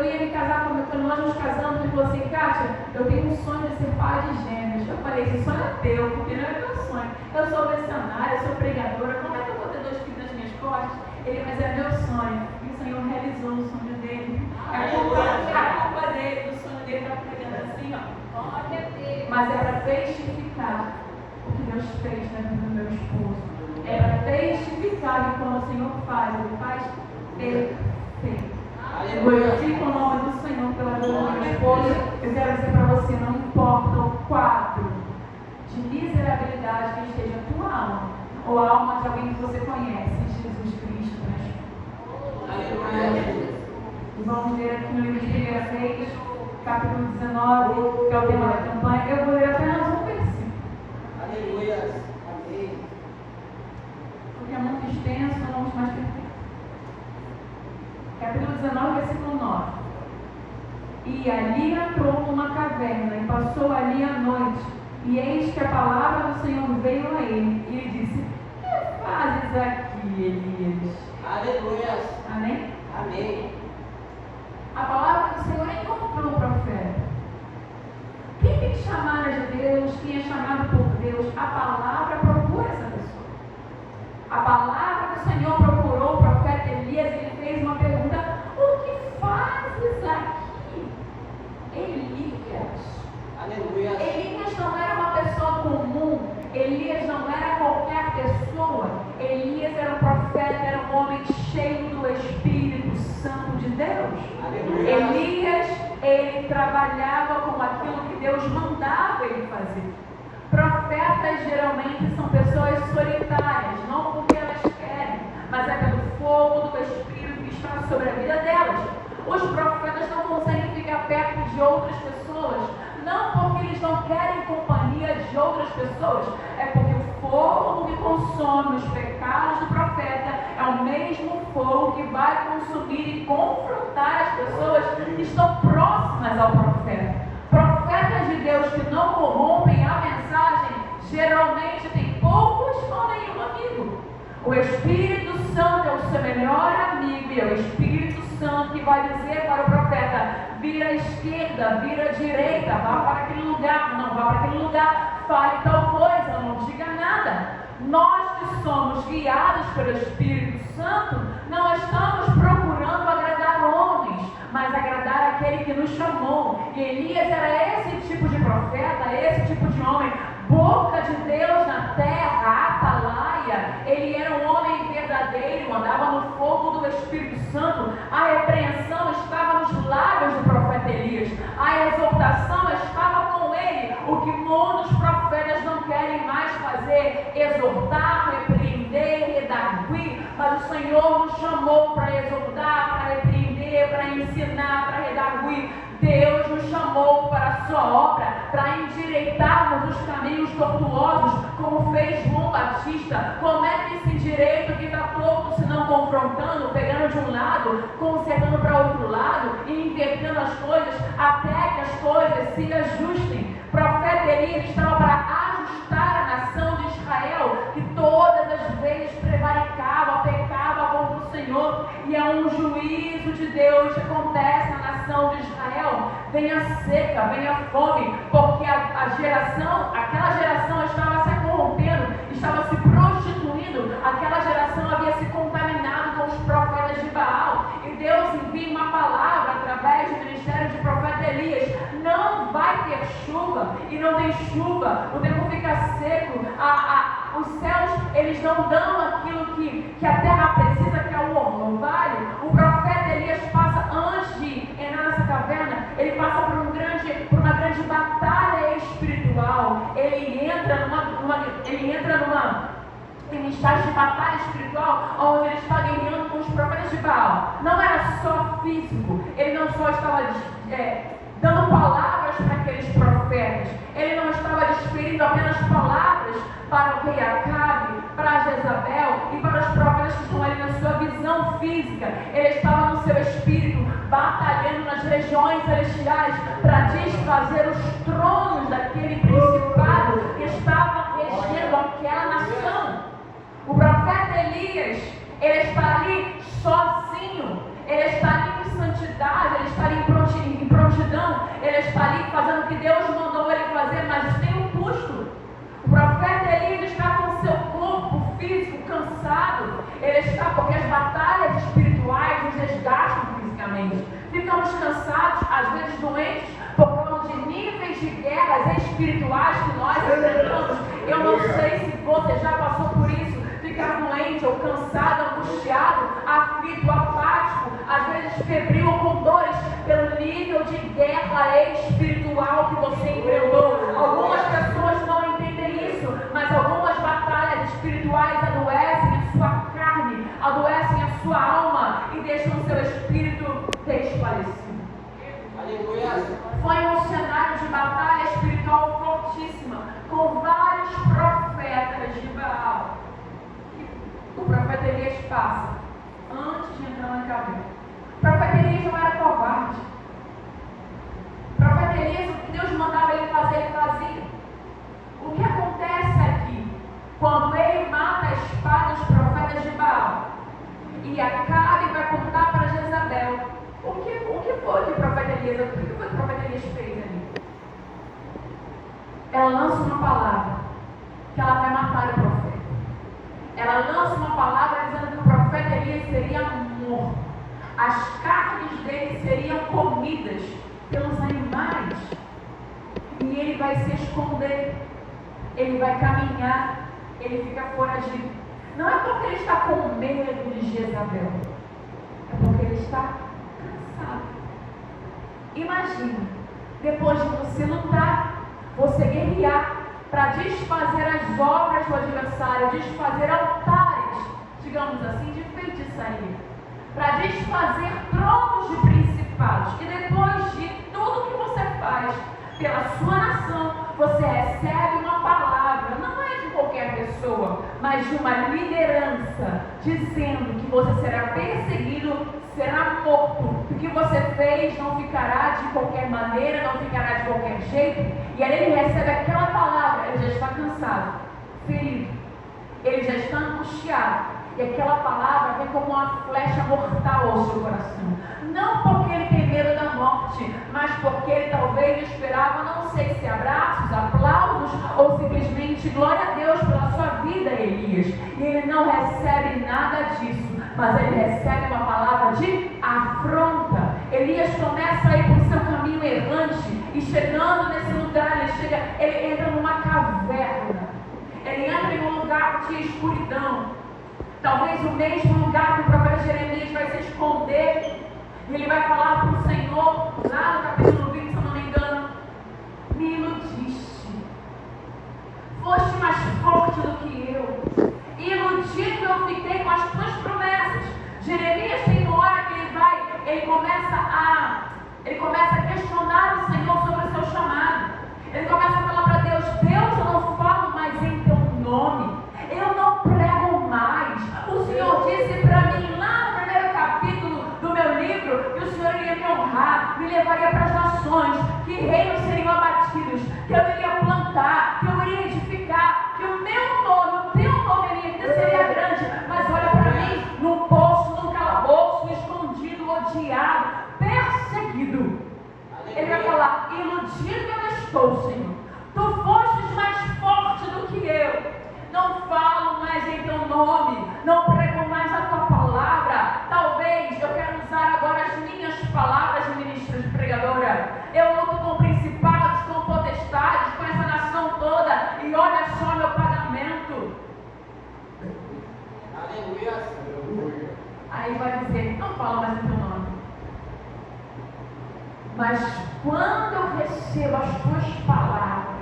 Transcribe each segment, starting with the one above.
ia me casar, quando nós nos casamos, ele falou assim: Kátia, eu tenho um sonho de ser pai de gêmeos. Eu falei: esse sonho é teu, porque não é meu sonho. Eu sou missionária, eu sou pregadora, como é que eu vou ter 2 filhos nas minhas costas? Ele: mas é meu sonho. E o Senhor realizou o sonho dele. É a culpa dele, do sonho dele, está pregando assim, ó. Mas é para testificar o que Deus fez na vida do meu esposo. É para testificar que quando o Senhor faz, ele faz perfeito. Eu glorifico o nome do Senhor pela vida do meu esposo. Eu quero dizer para você: não importa o quadro de miserabilidade que esteja a tua alma, ou a alma de alguém que você conhece, Jesus Cristo transforma. E vamos ler aqui no livro de 1 Reis, capítulo 19, que é o tema da campanha. Eu vou ler apenas um versículo. Aleluia. Amém. Porque é muito extenso, não vamos mais ter. Capítulo 19, versículo 9. E ali entrou numa caverna e passou ali a noite. E eis que a palavra do Senhor veio a ele. E ele disse: que fazes aqui, Elias? Aleluia. Amém? Amém. A palavra do Senhor encontrou o profeta. Quem tem que chamar de Deus, quem é chamado por Deus, a palavra procura essa pessoa. A palavra do Senhor procurou o profeta Elias e ele fez uma pergunta: o que fazes aqui, Elias? Aleluia. Elias não era uma pessoa comum, Elias não era qualquer pessoa. Elias era um profeta, era um homem cheio do Espírito Santo de Deus. Aleluia. Elias, ele trabalhava com aquilo que Deus mandava ele fazer. Profetas geralmente são pessoas solitárias, não porque elas querem, mas é pelo fogo do Espírito que está sobre a vida delas. Os profetas não conseguem ficar perto de outras pessoas, não porque eles não querem companhia de outras pessoas, é porque o fogo que consome os pecados do profeta é o mesmo fogo que vai consumir e confrontar as pessoas que estão próximas ao profeta. Profetas de Deus que não corrompem a mensagem geralmente têm poucos ou nenhum amigo. O Espírito Santo é o seu melhor amigo e é o Espírito Santo que vai dizer para o profeta: vira à esquerda, vira à direita, vá para aquele lugar, não vá para aquele lugar, fale tal coisa, não diga nada. Nós que somos guiados pelo Espírito Santo não estamos procurando agradar homens, mas agradar aquele que nos chamou. E Elias era esse tipo de profeta, esse tipo de homem, boca de Deus na terra, atalaia. Ele era um homem verdadeiro, andava no fogo do Espírito Santo. A repreensão estava nos lábios do profeta Elias, a exortação estava com ele. O que muitos profetas não querem mais fazer: exortar, repreender, redarguir. Mas o Senhor nos chamou para exortar, para repreender, para ensinar, para redarguir. Deus nos chamou para a sua obra, para endireitarmos os caminhos tortuosos, como fez João Batista. Como é que esse direito que está torto, se não confrontando, pegando de um lado, consertando para outro lado e invertendo as coisas até que as coisas se ajustem? O profeta Elias estava para ajustar a nação de Israel, que todas as vezes prevaricava, pecava contra o Senhor, e é um juízo de Deus que acontece na nação de Israel. Vem a seca, vem a fome, porque aquela geração estava se corrompendo, estava se prostituindo, aquela geração havia se contaminado com os profetas de Baal, e Deus envia uma palavra através do ministério de profeta Elias: não vai ter chuva, e não tem chuva, o tempo fica seco, os céus, eles não dão aquilo que a terra precisa, que é o orvalho. O profeta Elias passa, antes de entrar nessa caverna, ele passa por uma grande batalha espiritual. Ele entra em estágio de batalha espiritual, onde ele está guerreando com os profetas de Baal. Não era só físico, ele não só estava dando palavras para aqueles profetas, ele não estava desferindo apenas palavras para o rei Acabe, para Jezabel e para os profetas que estão ali na sua visão física. Ele estava no seu espírito, batalhando nas regiões celestiais para desfazer os tronos daquele principado que estava regendo aquela nação. O profeta Elias, ele está ali sozinho, ele está ali em santidade. necessidade, ele está ali em prontidão, ele está ali fazendo o que Deus mandou ele fazer, mas tem um custo. O profeta Elias está com seu corpo físico cansado, ele está porque as batalhas espirituais nos desgastam fisicamente. Ficamos cansados, às vezes doentes, por causa de níveis de guerras espirituais que nós enfrentamos. Eu não sei se você já passou por isso, ficar doente ou cansado, angustiado, aflito, apático, às vezes febril ou com dores pelo nível de guerra espiritual que você enfrentou. Algumas pessoas não entendem isso, mas algumas batalhas espirituais adoecem a sua carne, adoecem a sua alma e deixam o seu espírito desfalecido. Foi um cenário de batalha espiritual fortíssima, com vários profetas de Baal. O profeta Elias passa antes de entrar na caverna. O profeta Elias não era covarde. O profeta Elias, o que Deus mandava ele fazer, ele fazia. O que acontece aqui, quando ele mata a espada dos profetas de Baal e Acabe vai contar para Jezabel, o que foi que o profeta Elias, o que foi que o profeta Elias fez ali? Ela lança uma palavra que ela vai matar o profeta. Ela lança uma palavra dizendo que o profeta Elias seria morto. As carnes dele seriam comidas pelos animais. E ele vai se esconder. Ele vai caminhar. Ele fica foragido. Não é porque ele está com medo de Jezabel. É porque ele está cansado. Imagina, depois de você lutar, você guerrear, para desfazer as obras do adversário, desfazer altares, digamos assim, de feitiçaria, para desfazer tronos de principados. E depois de tudo que você faz pela sua nação, você recebe uma palavra, não é de qualquer pessoa, mas de uma liderança, dizendo que você será perseguido, será morto. O que você fez não ficará de qualquer maneira, não ficará de qualquer jeito. E aí ele recebe aquela palavra, ele já está cansado, ferido, ele já está angustiado. E aquela palavra vem como uma flecha mortal ao seu coração. Não porque ele tem medo da morte, mas porque ele talvez esperava, não sei se abraços, aplausos ou simplesmente glória a Deus pela sua vida, Elias. E ele não recebe nada disso, mas ele recebe uma palavra de afronta. Elias começa a ir por seu caminho errante e chegando nesse lugar, ele entra numa caverna. Ele entra em um lugar de escuridão. Talvez o mesmo lugar que o profeta Jeremias vai se esconder. E ele vai falar para o Senhor, lá no capítulo 20, se eu não me engano: me iludiste. Foste mais forte do que eu. Iludido eu fiquei com as tuas promessas. Jeremias tem uma hora que ele começa a questionar o Senhor sobre o seu chamado. Ele começa a falar para Deus: Deus, eu não falo mais em teu nome. Eu não prego mais. O Senhor disse para mim lá no primeiro capítulo do meu livro que o Senhor iria me honrar, me levaria para as nações, que reinos seriam abatidos, que eu iria plantar, que eu iria edificar, que o meu nome, o teu nome ainda seria grande. Mas olha para mim, num poço, num calabouço, escondido, odiado, perseguido. Ele vai falar: iludido eu estou, Senhor. Tu fostes mais forte do que eu. Não falo mais em teu nome, não prego mais a tua palavra. Talvez eu quero usar agora as minhas palavras de ministro, de pregadora. Eu luto com principados, com potestades, com essa nação toda, e olha só meu pagamento. Aleluia. Aí vai dizer: não falo mais em teu nome. Mas quando eu recebo as tuas palavras,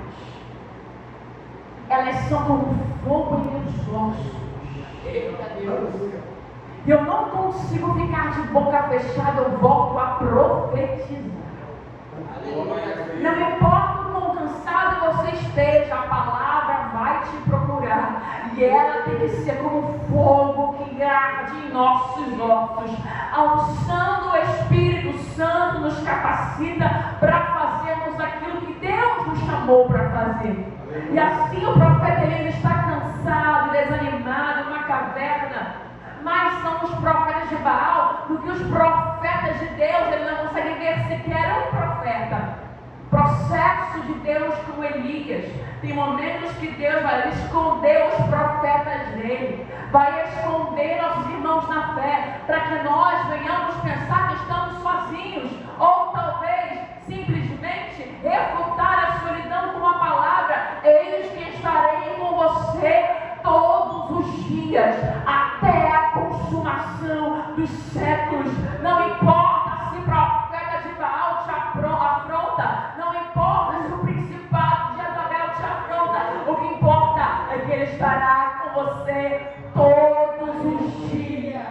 elas são como fogo em meus ossos. Eita Deus. Eu não consigo ficar de boca fechada, eu volto a profetizar. Aleluia. Não importa o quão cansado você esteja, a palavra vai te procurar. E ela tem que ser como fogo que arde em nossos ossos. A unção do Espírito Santo nos capacita para fazermos aquilo que Deus nos chamou para fazer. E assim o profeta Elias está cansado, desanimado, numa caverna. mais são os profetas de Baal do que os profetas de Deus. Ele não consegue ver sequer um profeta. Processo de Deus com Elias. Tem momentos que Deus vai esconder os profetas dele, vai esconder nossos irmãos na fé, para que nós venhamos pensar que estamos sozinhos, ou talvez simplesmente refutar a solidão com uma palavra: eis que estarei com você todos os dias, até a consumação dos séculos. Não importa se o profeta de Baal te afronta, não importa se o principado de Jezabel te afronta, o que importa é que ele estará com você todos os dias,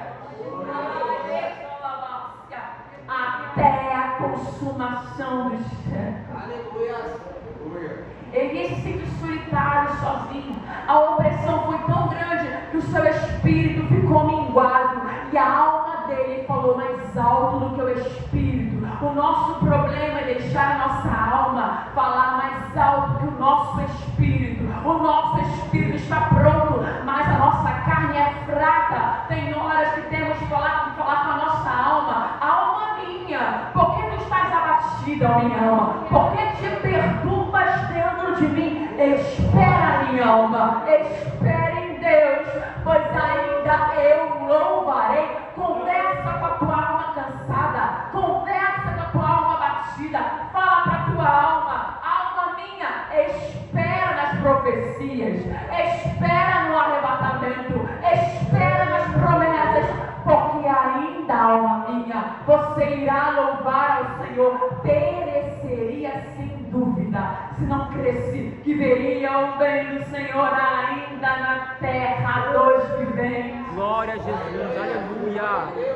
até a consumação dos séculos. Aleluia. Ele se sente solitário, sozinho. A opressão foi tão grande que o seu espírito ficou minguado e a alma dele falou mais alto do que o espírito. O nosso problema é deixar a nossa alma falar mais alto que o nosso espírito. O nosso espírito está pronto, mas a nossa carne é fraca. Tem horas que temos que falar com a nossa alma: alma minha, por que tu estás abatida, minha alma? Por que te perturbas dentro de mim? Espera, minha alma, espera em Deus, pois ainda eu louvarei. Conversa com a tua alma cansada, conversa com a tua alma abatida, fala para a tua alma: alma minha, espera nas profecias, espera no arrebatamento, espera nas promessas, porque ainda, alma minha, você irá louvar ao Senhor. Pereceria sem dúvida se não cresce que veria o bem do Senhor ainda na terra dos viventes. Glória a Jesus, aleluia.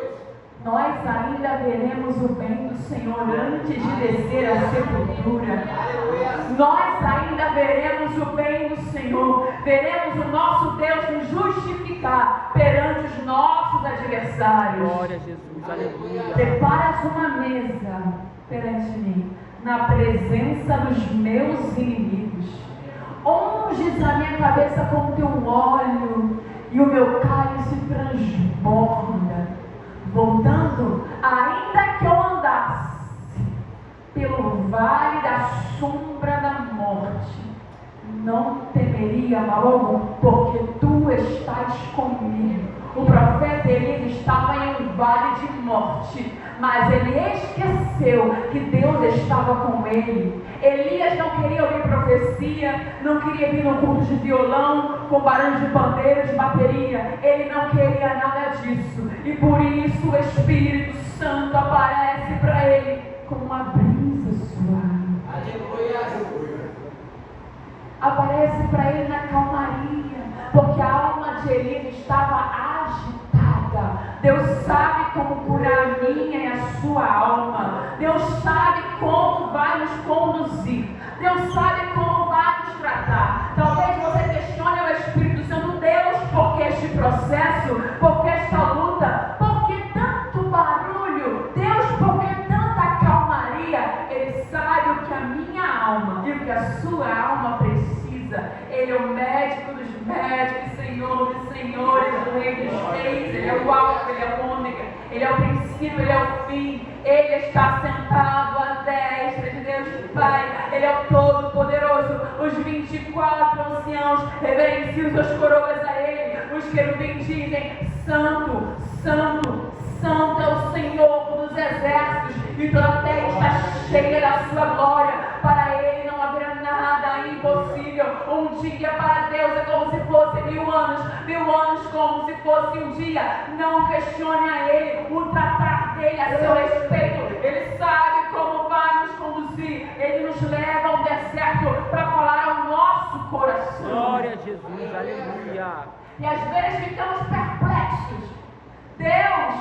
Nós ainda veremos o bem do Senhor antes de descer à sepultura. Nós ainda veremos o bem do Senhor. Veremos o nosso Deus nos justificar perante os nossos adversários. Glória a Jesus, aleluia. Preparas uma mesa perante mim, na presença dos meus inimigos. Unges a minha cabeça com teu óleo e o meu cálice transborda. Voltando, ainda que eu andasse pelo vale da sombra da morte, não temeria mal algum, porque tu estás comigo. O profeta Elias estava em um vale de morte, mas ele esqueceu que Deus estava com ele. Elias não queria ouvir profecia, não queria vir no culto de violão, com barulho de pandeiro, de bateria. Ele não queria nada disso, e por isso o Espírito Santo aparece para ele com uma brisa suave. Aleluia. Aparece para ele na calmaria, porque a alma de Elias estava agitada. Deus sabe como curar a minha e a sua alma. Deus sabe como vai nos conduzir. Deus sabe como vai nos tratar. Talvez você questione ao Espírito Santo: Deus, por que este processo? Por que esta luta? Por que tanto barulho? Deus, por que tanta calmaria? Ele sabe o que a minha alma e o que a sua alma precisa. Ele é o médico dos médicos, Senhor dos senhores, o Rei dos reis. Ele é o alfa, ele é o ômega, ele é o princípio, ele é o fim. Ele está sentado à destra de Deus Pai. Ele é o Todo-Poderoso. Os 24 anciãos reverenciam suas coroas a ele. Os querubins dizem: Santo, Santo, Santo é o Senhor dos exércitos, e toda a terra está cheia da sua glória. Para ele não haverá nada impossível. Um dia para Deus é como se fosse 1000 anos, 1000 anos como se fosse um dia. Não questione a ele o tratar dele a seu respeito. Ele sabe como vai nos conduzir. Ele nos leva ao deserto para falar ao nosso coração. Glória a Jesus, aleluia. E às vezes ficamos perplexos. Deus,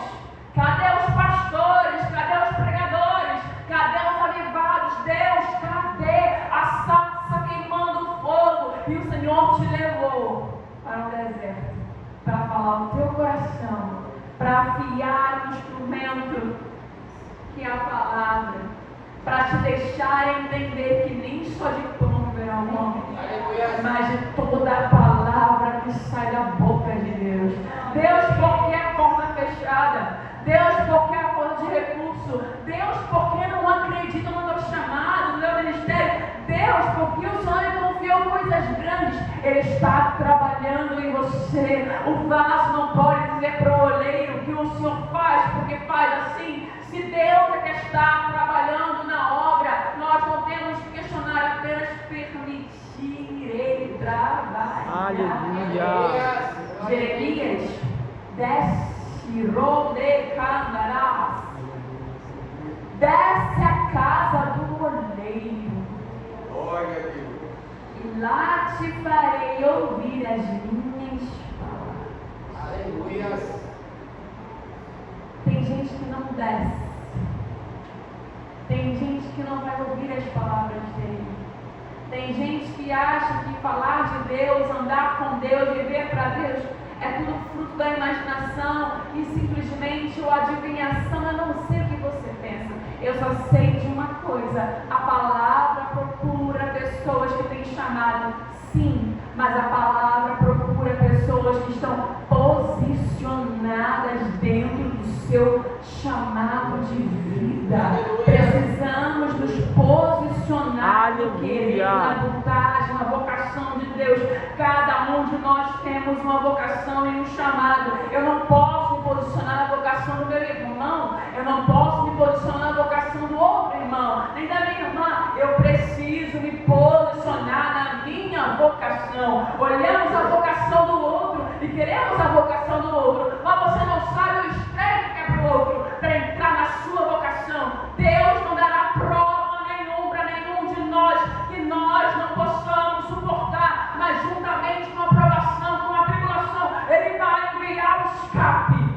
cadê os pastores? Cadê os pregadores? Cadê os avivados? Deus, cadê a sarça queimando fogo? E o Senhor te levou para o deserto, para falar o teu coração, para afiar o instrumento que é a palavra, para te deixar entender que nem só de pão viverá o homem, mas de toda a palavra que sai da boca de Deus. Deus, porque recurso. Deus, porque não acredita no meu chamado, no meu ministério. Deus, porque o Senhor me confiou coisas grandes. Ele está trabalhando em você. O vaso não pode dizer para o oleiro que o Senhor faz, porque faz assim. Se Deus é que está trabalhando na obra, nós não temos que questionar, apenas permitir Ele trabalhar. Aleluia. Jeremias desce, rode candarás. Desce a casa do oleiro. Glória a Deus. E lá te farei ouvir as minhas palavras. Aleluia. Tem gente que não desce. Tem gente que não vai ouvir as palavras dele. Tem gente que acha que falar de Deus, andar com Deus, viver para Deus, é tudo fruto da imaginação e simplesmente ou adivinhação. Eu não sei o que você pensa. Eu só sei de uma coisa: a palavra procura pessoas que têm chamado, sim, mas a palavra procura pessoas que estão posicionadas dentro do seu chamado de vida. Precisamos nos posicionar no querer, na vontade, na vocação de Deus. Cada um de nós temos uma vocação e um chamado. Eu não posso me posicionar na vocação do meu irmão, eu não posso me posicionar na vocação do outro irmão, nem da minha irmã. Eu preciso me posicionar na minha vocação. Olhamos a vocação do outro e queremos a vocação do outro, mas você não sabe o estresse que é para o outro para entrar na sua vocação. Deus não dará prova nenhuma para nenhum de nós que nós não possamos suportar, mas juntamente com a provação, com a tribulação, Ele vai enviar o escape.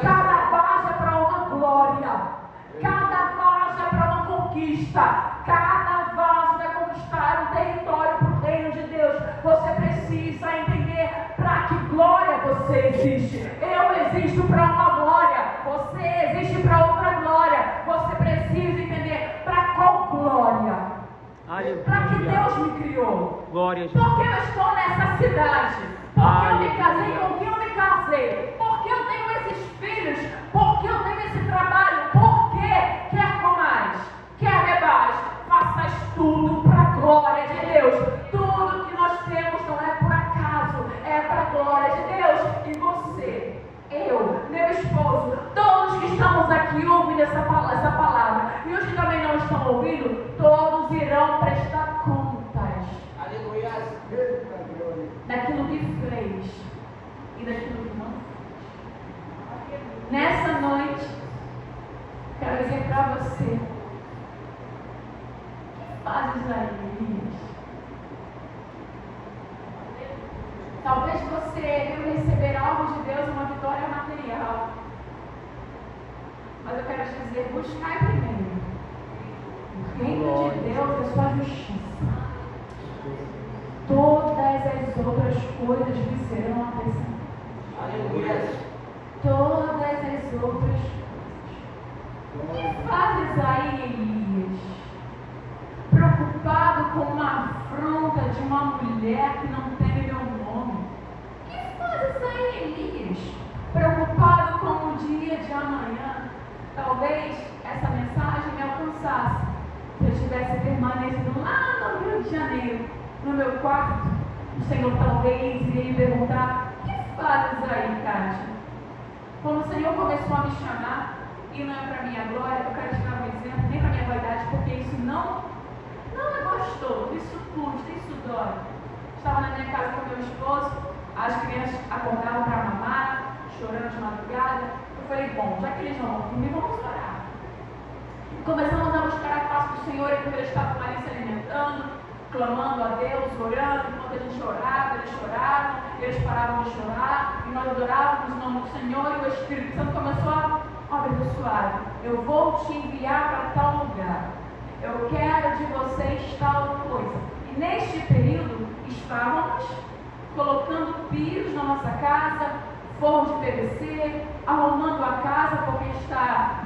Cada vaso é para uma glória, cada vaso é para uma conquista, cada vaso vai conquistar um território para o reino de Deus. Você precisa entender para que glória você existe. Eu existo para uma glória, você existe para outra glória. Você precisa entender para qual glória. Para que Deus me criou. Glória a Jesus. Porque eu estou nessa cidade. Porque eu me casei com quem eu me casei. Porque eu tenho esses filhos. Porque eu tenho esse trabalho. Porque quer comais, quer bebais, faças tudo para a glória de Deus. Tudo que nós temos não é por acaso, é para a glória de Deus. E você, eu, meu esposo, todos que estamos aqui ouvindo essa palavra, e os que também não estão ouvindo, todos irão prestar contas. Aleluia. Daquilo que fez e daquilo que não fez. Nessa noite, quero dizer para você: que fazes aí, Elias? Talvez você veio receber algo de Deus, uma vitória material. Mas eu quero te dizer: buscai primeiro o reino de Deus e a sua justiça. Todas as outras coisas lhe serão acrescentadas. Aleluia. Todas as outras coisas. O que fazes aí, Elias? Preocupado com uma afronta de uma mulher que não tem meu nome. O que fazes aí, Elias? Preocupado com o dia de amanhã. Talvez essa mensagem me alcançasse se eu tivesse permanecido lá no Rio de Janeiro, no meu quarto. O Senhor talvez iria me perguntar: o que fazes aí, Kátia? Quando o Senhor começou a me chamar, e não é para minha glória, eu quero te dar um exemplo, nem para minha vaidade, porque isso não é gostoso, isso custa, isso dói. Estava na minha casa com meu esposo, as crianças acordavam para mamar, chorando de madrugada. Eu falei: bom, já que eles não vão dormir, vamos orar. Começamos a buscar a face do Senhor enquanto eles estavam ali se alimentando, clamando a Deus, orando. Enquanto a gente orava, eles choravam, eles paravam de chorar, e nós adorávamos o nome do Senhor, e o Espírito Santo começou a abençoar. Eu vou te enviar para tal lugar. Eu quero de vocês tal coisa. E neste período estávamos colocando pios na nossa casa, forro de PVC, arrumando a casa porque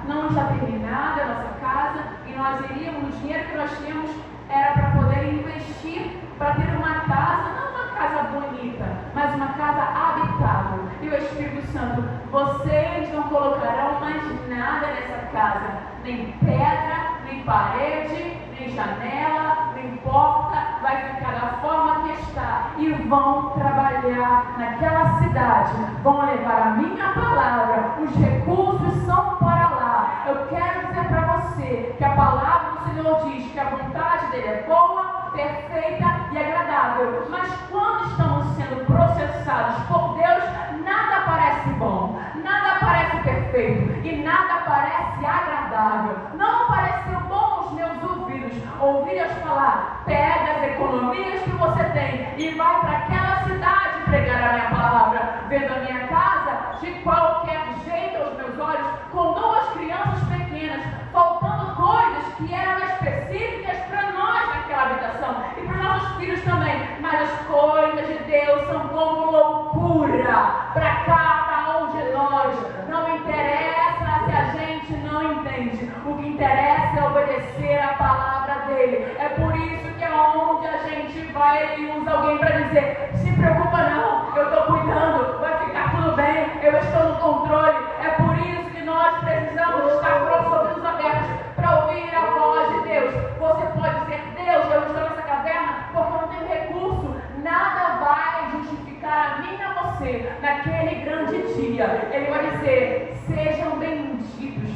não está terminada a nossa casa, e nós iríamos, o dinheiro que nós tínhamos era para poder investir, para ter uma casa, não uma casa bonita, mas uma casa habitável. E o Espírito Santo, vocês não colocarão mais nada nessa casa, nem pedra, nem parede, nem janela, nem porta, vai ficar da forma que está. E vão trabalhar naquela cidade, vão levar a minha palavra, os recursos são para lá. Eu quero dizer para você que a palavra do Senhor diz que a vontade dele é boa, perfeita e agradável. Mas quando estamos sendo processados por Deus, nada parece bom, nada parece perfeito e nada parece agradável. Não pareceu bom aos meus ouvidos ouvir Deus falar: pega as economias que você tem e vai para aquela cidade pregar a minha palavra, vendo a minha casa de qualquer jeito aos meus olhos, com 2 crianças pequenas, faltando coisas que eram específicas para nós naquela habitação e para nossos filhos também. Mas as coisas de Deus são como loucura para cada um de nós. Não interessa se a gente não entende, o que interessa é obedecer a palavra dele. É por isso que aonde a gente vai, ele usa alguém para dizer: se preocupa não, eu estou cuidando, vai ficar tudo bem, eu estou no controle. É por isso que nós precisamos estar com os ouvidos abertos para ouvir a voz de Deus. Você pode dizer: Deus, eu estou nessa caverna porque eu não tenho recurso. Nada vai justificar a mim e a você naquele grande dia. Ele vai dizer: sejam benditos,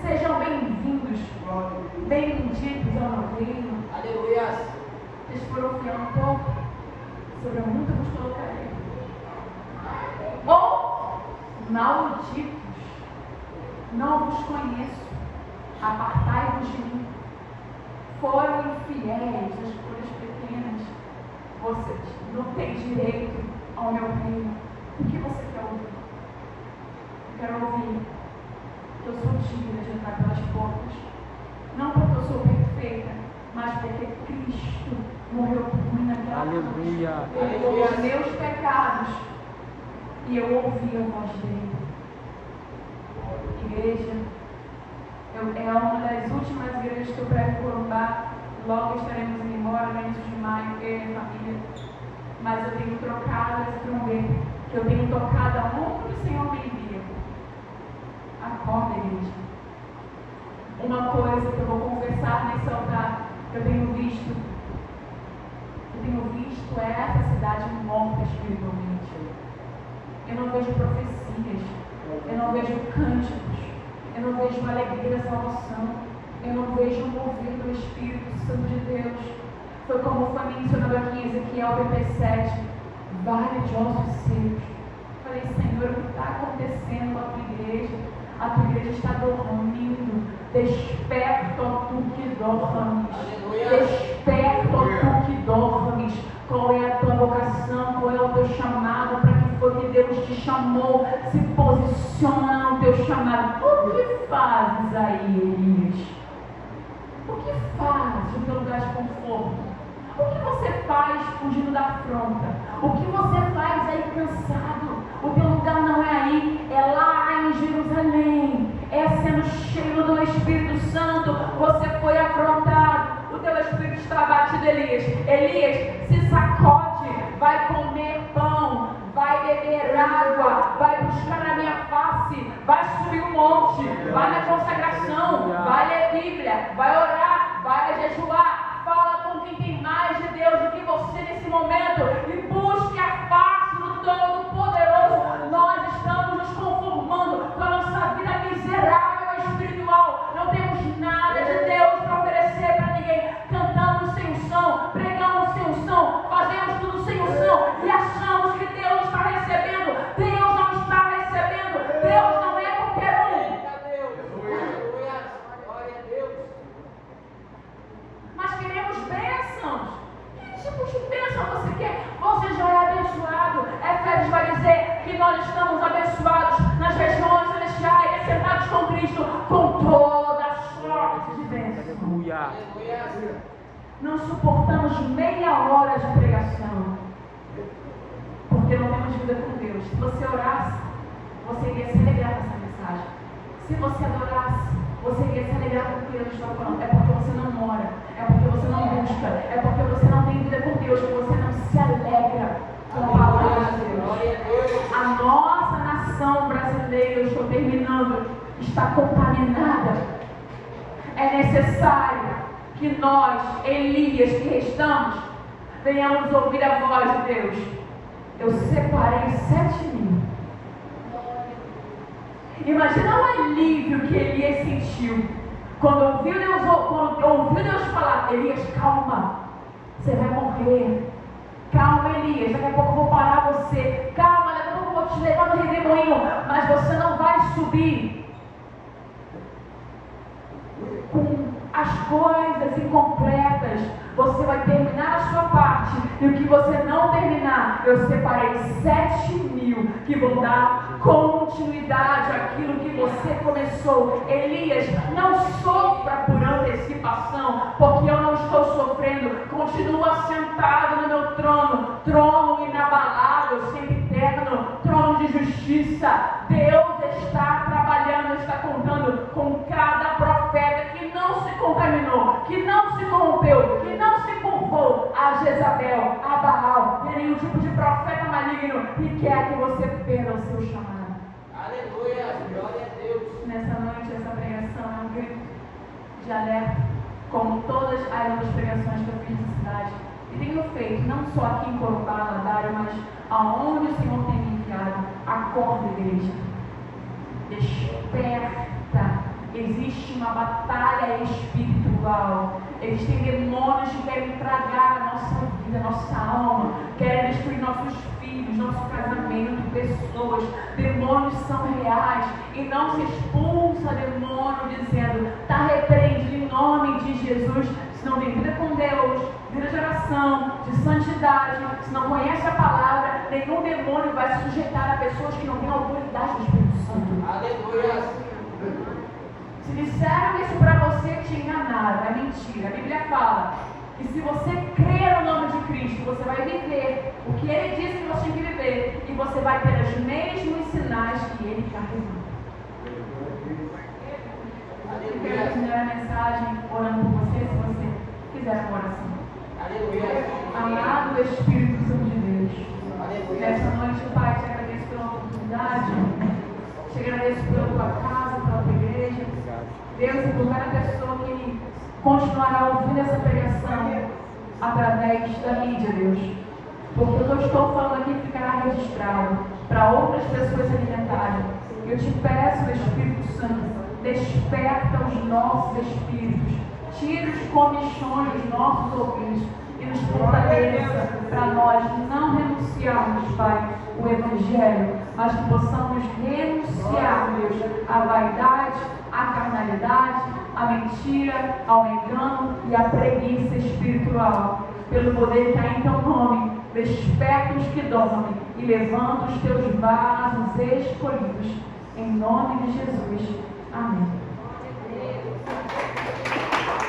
sejam bem-vindos, benditos ao meu reino. Aleluia. Vocês foram fiel um pouco, sobre muito vos colocarei. Ou malditos, não vos conheço, apartai-vos de mim. Foram infiéis as coisas pequenas. Vocês não têm direito ao meu reino. O que você quer ouvir? Eu quero ouvir que eu sou digna de entrar pelas portas. Não porque eu sou perfeita, mas porque Cristo morreu por mim naquela cruz. Aleluia. Ele levou os meus pecados e eu ouvi a voz dele. Igreja, é uma das últimas igrejas que eu prego Corumbá. Logo estaremos indo embora no início de maio, eu e a família. Mas eu tenho trocado esse trombeta, que eu tenho tocado aonde o Senhor me envia. Acorda, igreja. Uma coisa que eu vou confessar nesse altar, que eu tenho visto é essa cidade morta espiritualmente. Eu não vejo profecias, eu não vejo cânticos, eu não vejo alegria da salvação, eu não vejo o mover do Espírito Santo de Deus. Foi como foi mencionado aqui em Ezequiel 37, vale de ossos secos. Falei: Senhor, o que está acontecendo com a tua igreja? A tua igreja está dormindo. Desperta, ó tu que dormes. Desperta, ó tu que dormes. Qual é a tua vocação? Qual é o teu chamado? Para que foi que Deus te chamou? Se posiciona no teu chamado. O que fazes aí, Elias? O que fazes no teu lugar de conforto? O que você faz fugindo da afronta? O que você faz aí cansado? O teu lugar não é aí, é lá em Jerusalém. É sendo cheio do Espírito Santo. Você foi afrontado. O teu espírito está abatido, Elias. Elias, se sacode, vai comer pão, vai beber água, vai buscar a minha face, vai subir um monte, vai na consagração, vai ler Bíblia, vai orar, vai jejuar. Fala com quem tem mais de Deus do que você nesse momento e busque a face do Todo-Poderoso. Nós estamos nos conformando com a nossa vida miserável espiritual. Não temos nada de Deus para oferecer para ninguém. Cantamos sem unção, pregamos sem unção, fazemos tudo sem unção e achamos que Deus está recebendo. Deus não está recebendo. Deus não é qualquer um. Mas queremos bênçãos. Que tipo de bênção você quer? Você já é abençoado. Efésios vai dizer que nós estamos abençoados nas regiões celestiais, assentados com Cristo, com toda a sorte de bênçãos. Aleluia. Não suportamos meia hora de pregação, porque não temos vida com Deus. Se você orasse, você iria se alegrar com essa mensagem. Se você adorasse, você iria se alegrar com o que Deus está falando. É porque você não ora, é porque você não busca, é porque você não tem vida com Deus, que você não se alegra com a palavra de Deus. A nossa contaminando, está contaminada. É necessário que nós, Elias, que restamos, venhamos ouvir a voz de Deus. Eu separei 7.000. Imagina o alívio que Elias sentiu quando ouviu Deus falar: Elias, calma, você vai morrer. Calma, Elias, daqui a pouco eu vou parar você. Calma, daqui a pouco eu vou te levar no redemoinho, mas você não vai subir com as coisas incompletas. Você vai terminar a sua parte, e o que você não terminar, eu separei 7.000 que vão dar continuidade àquilo que você começou. Elias, não sofra por antecipação, porque eu não estou sofrendo. Continua sentado no meu trono inabalável, sempre eterno, trono de justiça. Deus está trabalhando, está contando com cada profeta que não se contaminou, que não se corrompeu, que não se curvou a Jezabel, a Baal, e nenhum tipo de profeta maligno que quer que você perda o seu chamado. Aleluia, glória a Deus. Nessa noite, essa pregação é um grito de alerta, como todas as outras pregações que eu fiz na cidade. E tenho feito, não só aqui em Corumbá, Ladário, mas aonde o Senhor tem me enviado. Acorda, igreja. Desperta. Existe uma batalha espiritual. Existem demônios que querem tragar a nossa vida, a nossa alma, querem destruir nossos filhos, nosso casamento, pessoas. Demônios são reais e não se expulsa demônio dizendo: está repreendido em nome de Jesus. Se não tem vida com Deus, vida de oração, de santidade, se não conhece a palavra, nenhum demônio vai se sujeitar a pessoas que não têm autoridade do Espírito Santo. Aleluia. Se disseram isso para você, te enganaram, é mentira. A Bíblia fala que se você crer no nome de Cristo, você vai viver o que Ele disse que você tem que viver, e você vai ter os mesmos sinais que Ele carregou. Eu quero terminar a mensagem orando por você, se você quiser uma oração. Aleluia. Amado Espírito Santo de Deus, Aleluia. nessa noite, Pai, te agradeço pela oportunidade, te agradeço pela tua casa, pela tua igreja. Deus, e por cada pessoa que continuará ouvindo essa pregação através da mídia, Deus. Porque o que eu estou falando aqui ficará registrado para outras pessoas se alimentarem. Eu te peço, Espírito Santo, desperta os nossos espíritos, tira os comichões dos nossos ouvidos e nos fortaleça para nós não renunciarmos, Pai, o Evangelho, mas que possamos renunciar, Deus, à vaidade, à carnalidade, à mentira, ao engano e à preguiça espiritual. Pelo poder que há em teu nome, desperta os que dormem e levanta os teus vasos escolhidos. Em nome de Jesus. Amém.